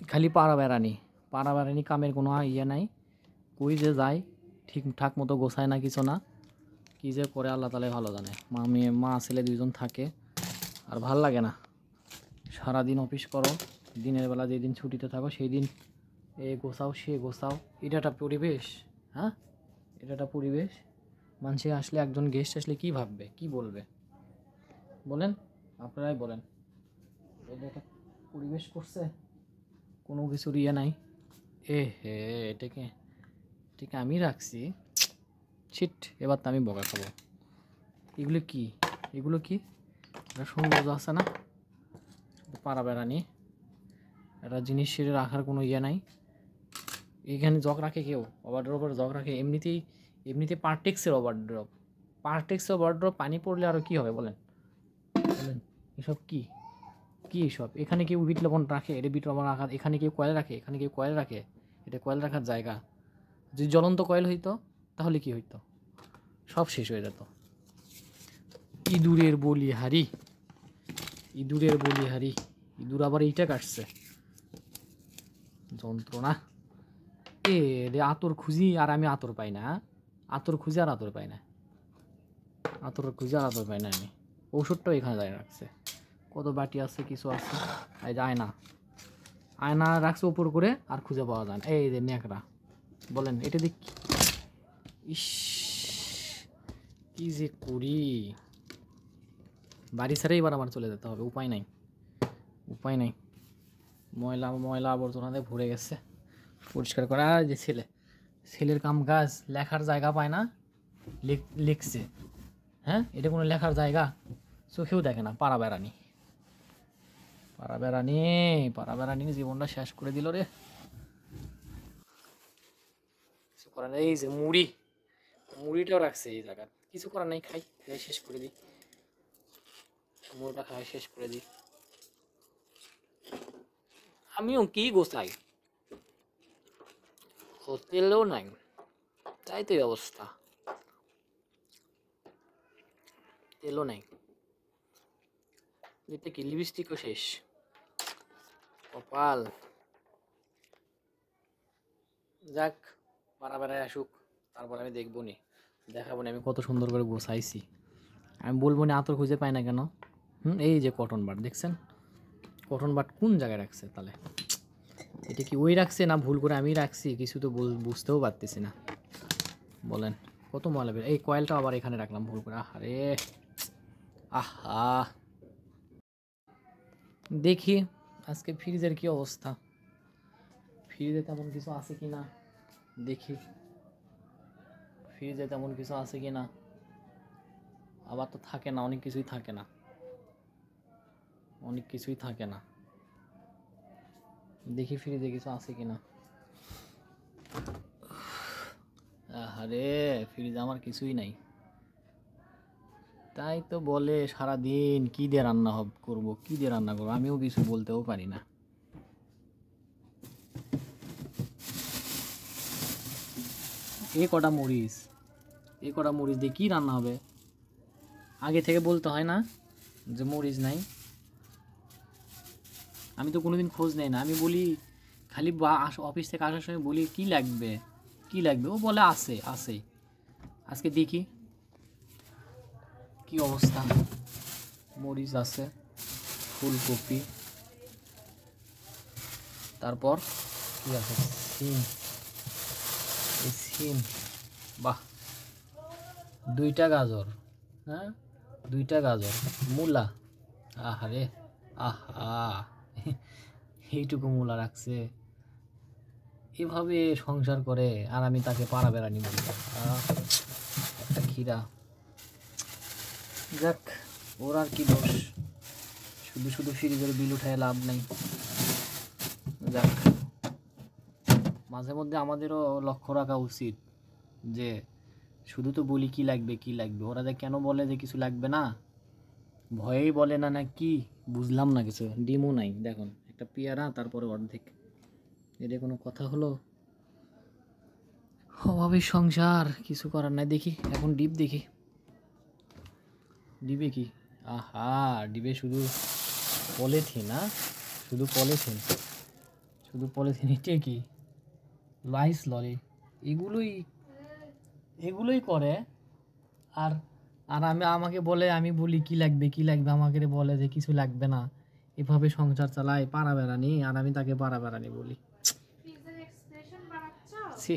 খালি পাড়া বেড়ানি কামের কোনো ইয়ে নাই। কই যে যায় ঠিকঠাক মতো গোছায় না, কিছু না, কী যে করে আল্লাহ তালাই ভালো জানে। মা ছেলে দুইজন থাকে, আর ভাল লাগে না। সারাদিন অফিস করো, দিনের বেলা যেদিন ছুটিতে থাকো সেই দিন এ গোছাও সে গোছাও। এটা একটা পরিবেশ? হ্যাঁ, এটা একটা পরিবেশ? মানুষে আসলে, একজন গেস্ট আসলে কী ভাববে, কী বলবে বলেন, আপনারাই বলেন। এটা একটা পরিবেশ করছে, কোনো কিছুর ইয়ে নাই। হে, এটাকে আমি রাখছি, ছিট, এবার তো আমি বকা খাবো। এগুলো কি এটা সৌন্দর্য আছে না? পাড়া বেড়ানি একটা জিনিস সেটা রাখার কোনো ইয়ে নাই। এইখানে জগ রাখে কেউ, ওভারড্রপের জগ রাখে, এমনিতে পার্টেক্সের ওভারড্রপ, পানি পড়লে আরও কী হবে বলেন? এসব কি এসব? এখানে কেউ বিট লবণ রাখে, এটা বিট লবণ রাখা, এখানে কেউ কয়েল রাখে, এটা কয়েল রাখার জায়গা। যদি জ্বলন্ত কয়েল হইতো তাহলে কি হইতো? সব শেষ হয়ে যেত। ইঁদুরের বলিহারি, ইঁদুর আবার এইটা কাটছে, যন্ত্রণা। রে আতর খুঁজি আর আমি আতর পাই না, আতর খুঁজি আর আতর পাই না, আমি। ঔষধটাও এখানে যায় রাখছে, কত বাটি আছে, কিছু আছে। এই যে আয়না রাখছে উপর করে, আর খুঁজে পাওয়া যায় না। এই যে ন্যাকড়া, বলেন এটা দেখ। ইস, কি যে করি, বাড়ি ছেড়ে এবার আমার চলে যেতে হবে, উপায় নাই। ময়লা আবর্জনাতে ভরে গেছে, পরিষ্কার করা। যে ছেলের কাম কাজ, লেখার জায়গা পায় না, লিখছে। হ্যাঁ, এটা কোনো লেখার জায়গা? চোখেও দেখে না। পাড়া বেড়ানি জীবনটা শেষ করে দিল রে। কিছু করার নেই। এই যে মুড়িটাও রাখছে এই জায়গা, কিছু করার নেই, খাই শেষ করে দিই, মুড়িটা খাই শেষ করে দিই। আমিও কি গোছাই, হোটেলেও নাই, তাই তো এই অবস্থা। তেলও নাই, এটা কি লিপস্টিকও শেষ, কপাল। যাক, বেড়ায় আসুক, তারপর আমি দেখাবো নি আমি কত সুন্দর করে গোছাইছি। আমি বলবো না আতর খুঁজে পাই না কেন। এই যে কটন বাট দেখছেন, কটন বাট কোন জায়গায় রাখছে তাহলে? এটা কি ওই রাখছে না ভুল করে আমি রাখছি? কিছু তো বুঝতেও পারতেছি না, বলেন। কত ময়লা বের। এই কয়েলটা আবার এখানে রাখলাম ভুল করে, আরে আহা। দেখি আজকে ফ্রিজের কি অবস্থা, ফ্রিজে তেমন কিছু আছে কি না দেখি, আবার তো থাকে না, অনেক কিছুই থাকে না, দেখি ফ্রিজে কিছু আছে কিনা। আরে ফ্রিজে আমার কিছুই নাই, তাই তো বলে সারাদিন কি দিয়ে রান্না করবো, আমিও কিছু বলতেও পারি না। এই কটা মরিচ দিয়ে কি রান্না হবে? আগে থেকে বলতে হয় না যে মরিচ নাই? আমি তো কোনোদিন খোঁজ নেই না, আমি বলি খালি অফিস থেকে আসার সময় বলি কি লাগবে, ও বলে আছে। আজকে দেখি কি অবস্থা। মরিচ আছে, ফুলকপি, তারপর কি আছে, সিম, বাহ, 2টা গাজর, হ্যাঁ 2টা গাজর, মূলা, আহারে আহা, এইটুকু মূলা রাখছে। এভাবে সংসার করে, আর আমি তাকে পাড়া বেড়ানি বলি, একটা খিরা। যাক, ওর আর কি দোষ, শুধু ফ্রিজের বিল উঠায় লাভ নেই। যাক, মাঝে মধ্যে আমাদেরও লক্ষ্য রাখা উচিত যে শুধু তো বলি কি লাগবে, ওরা যে কেন বলে যে কিছু লাগবে না, ভয়েই বলে না, কি বুঝলাম না কিছু। ডিমও নাই, দেখুন একটা পেয়ারা, তারপরে অর্ধেক, এটা কোনো কথা হলো? অভাবের সংসার, কিছু করার নাই। দেখি এখন ডিবে কি, আহা, ডিবে শুধু পলিথিন, শুধু পলিথিনই টেকি লাইস লরি এগুলোই করে। আর আর আমাকে বলে, আমি বলি কি লাগবে আমাকে বলে যে কিছু লাগবে না, এভাবে সংসার চালায় পাড়া বেড়ানি, আর আমি তাকে পাড়া বেড়ানি বলি। ছি।